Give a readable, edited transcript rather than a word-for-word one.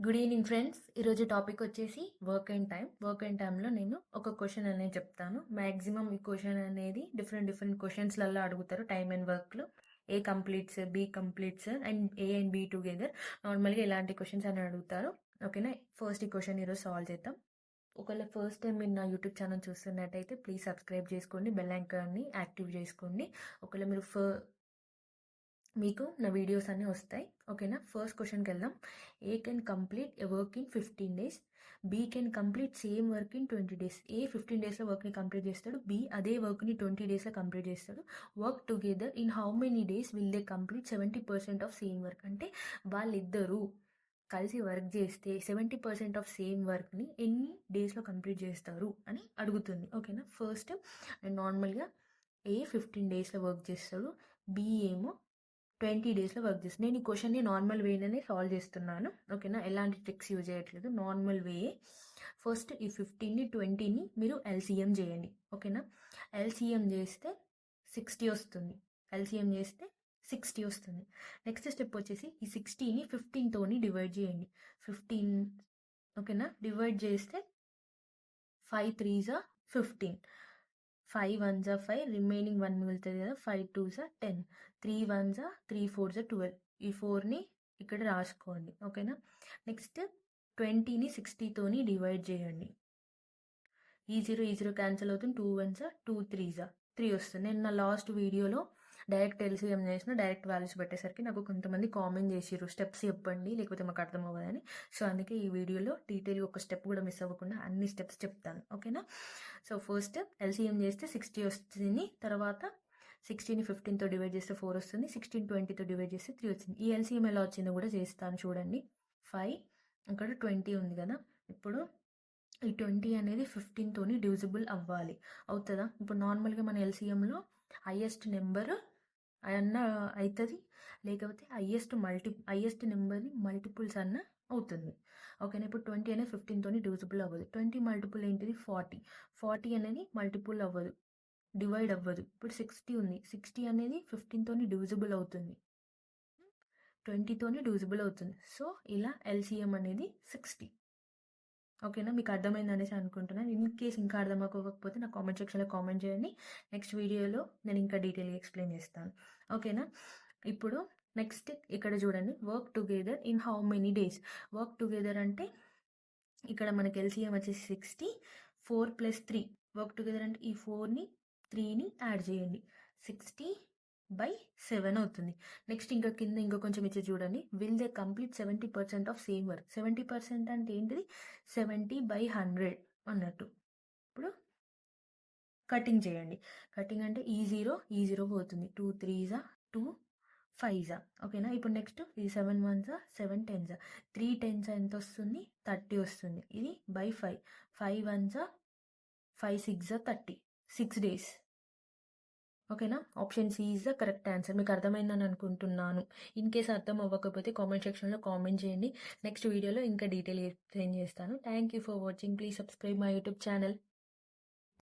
Good evening friends. ఈరోజు topic వచ్చేసి work and time. Work and టైంలో నేను ఒక క్వశ్చన్ అనేది చెప్తాను. మ్యాక్సిమం ఈ క్వశ్చన్ అనేది డిఫరెంట్ క్వశ్చన్స్లలో అడుగుతారు టైమ్ అండ్ వర్క్లో. A completes, B completes and A and B together. నార్మల్గా ఇలాంటి క్వశ్చన్స్ అని అడుగుతారు. ఓకేనా, ఫస్ట్ ఈ క్వశ్చన్ ఈరోజు సాల్వ్ చేద్దాం. ఒకవేళ ఫస్ట్ టైం మీరు నా యూట్యూబ్ ఛానల్ చూస్తున్నట్టయితే ప్లీజ్ సబ్స్క్రైబ్ చేసుకోండి, బెల్ ఐకాన్ని యాక్టివ్ చేసుకోండి. ఒకవేళ మీకు నా వీడియోస్ అన్నీ వస్తాయి. ఓకేనా, ఫస్ట్ క్వశ్చన్కి వెళ్దాం. A can complete a work in 15 days, B can complete same work in 20 days. A 15 daysలో వర్క్ని కంప్లీట్ చేస్తాడు, బి అదే వర్క్ని 20 daysలో కంప్లీట్ చేస్తాడు. Work together in how many days will they complete 70% of same work. అంటే వాళ్ళిద్దరూ కలిసి వర్క్ చేస్తే 70% ఆఫ్ సేమ్ వర్క్ని ఎన్ని డేస్లో కంప్లీట్ చేస్తారు అని అడుగుతుంది. ఓకేనా, ఫస్ట్ నార్మల్గా ఏ 15 daysలో వర్క్ చేస్తాడు, బి ఏమో 20 daysలో వర్క్ చేస్తాను. నేను ఈ క్వశ్చన్ని నార్మల్ వేలోనే సాల్వ్ చేస్తున్నాను. ఓకేనా, ఎలాంటి ట్రిక్స్ యూజ్ చేయట్లేదు, నార్మల్ వే. ఫస్ట్ ఈ 15ని 20ని మీరు ఎల్సిఎం చేయండి. ఓకేనా, ఎల్సిఎం చేస్తే 60 వస్తుంది. ఎల్సిఎం చేస్తే 60 వస్తుంది. నెక్స్ట్ స్టెప్ వచ్చేసి ఈ 60ని 15తోని డివైడ్ చేయండి. 15 ఓకేనా, డివైడ్ చేస్తే 5 3s 15, 5 1s 5, రిమైనింగ్ 1 మిగులుతుంది కదా, 5 2s 10, 3 1s 3 4s 12. ఈ 4ని ఇక్కడ రాసుకోండి. ఓకేనా, నెక్స్ట్ 20ని 60తోని డివైడ్ చేయండి. ఈ 0 క్యాన్సిల్ అవుతుంది. 2 1s 2 3s 3 వస్తుంది. నేను నా లాస్ట్ వీడియోలో డైరెక్ట్ ఎల్సిఎం చేసిన, డైరెక్ట్ వాల్యూస్ పెట్టేసరికి నాకు కొంతమంది కామెంట్ చేసిర్రు స్టెప్స్ చెప్పండి లేకపోతే మాకు అర్థం అవ్వదని. సో అందుకే ఈ వీడియోలో డీటెయిల్గా ఒక స్టెప్ కూడా మిస్ అవ్వకుండా అన్ని స్టెప్స్ చెప్తాను. ఓకేనా, సో ఫస్ట్ ఎల్సిఎం చేస్తే 60 వస్తుంది. తర్వాత 60ని 15తో డివైడ్ చేస్తే 4 వస్తుంది. 16 20తో డివైడ్ చేస్తే 3 వచ్చింది. ఈ ఎల్సిఎం ఎలా వచ్చిందో కూడా చేస్తాను చూడండి. 5 ఇక్కడ 20 ఉంది కదా, ఇప్పుడు ఈ 20 అనేది 15తోని డివిజిబుల్ అవ్వాలి. అవుతుందా? ఇప్పుడు నార్మల్గా మన ఎల్సిఎంలో హైయెస్ట్ నెంబర్ అన్న అవుతుంది, లేకపోతే హైయెస్ట్ నెంబర్ని మల్టిపుల్స్ అన్న అవుతుంది. ఓకేనా, ఇప్పుడు 20 అనేది 15తోని డివిజిబుల్ అవ్వదు. 20 మల్టిపుల్ ఏంటిది 40. 40 అనేది మల్టిపుల్ అవ్వదు, డివైడ్ అవ్వదు. ఇప్పుడు 60 ఉంది. 60 అనేది 15తోని డివిజిబుల్ అవుతుంది, 20తోని డివిజిబుల్ అవుతుంది. సో ఇలా ఎల్సిఎం అనేది 60. ఓకేనా, మీకు అర్థమైంది అనేసి అనుకుంటున్నాను. ఇన్ కేస్ ఇంకా అర్థం అవ్వకపోతే నా కామెంట్ సెక్షన్లో కామెంట్ చేయండి. నెక్స్ట్ వీడియోలో నేను ఇంకా డీటెయిల్గా ఎక్స్ప్లెయిన్ చేస్తాను. ఓకేనా, ఇప్పుడు నెక్స్ట్ ఇక్కడ చూడండి, work together in how many days. Work together అంటే ఇక్కడ మనకి ఎల్సిఎం వచ్చేసి 60, 4 + 3. వర్క్ టుగెదర్ అంటే ఈ 4ని 3ని యాడ్ చేయండి, 60/7 అవుతుంది. నెక్స్ట్ ఇంకా కింద ఇంకో కొంచెం ఇచ్చి చూడండి, will they complete 70% of same work. 70% అంటే ఏంటిది, 70/100 అన్నట్టు. ఇప్పుడు కటింగ్ చేయండి. కటింగ్ అంటే ఈ 0 పోతుంది, 2 3s 2 5s. ఓకేనా, ఇప్పుడు నెక్స్ట్ ఇది 7 1s 7 10s, 3 10s ఎంత వస్తుంది, 30 వస్తుంది. ఇది బై 5, 5 1s 5 6s 30, 6 days. ఓకేనా, option C is the correct answer. మీకు అర్థమైందని అనుకుంటున్నాను. ఇన్ కేస్ అర్థం అవ్వకపోతే కామెంట్ సెక్షన్లో కామెంట్ చేయండి. నెక్స్ట్ వీడియోలో ఇంకా డీటెయిల్ ఎక్స్ప్లెయిన్ చేస్తాను. Thank you for watching. Please subscribe my YouTube channel.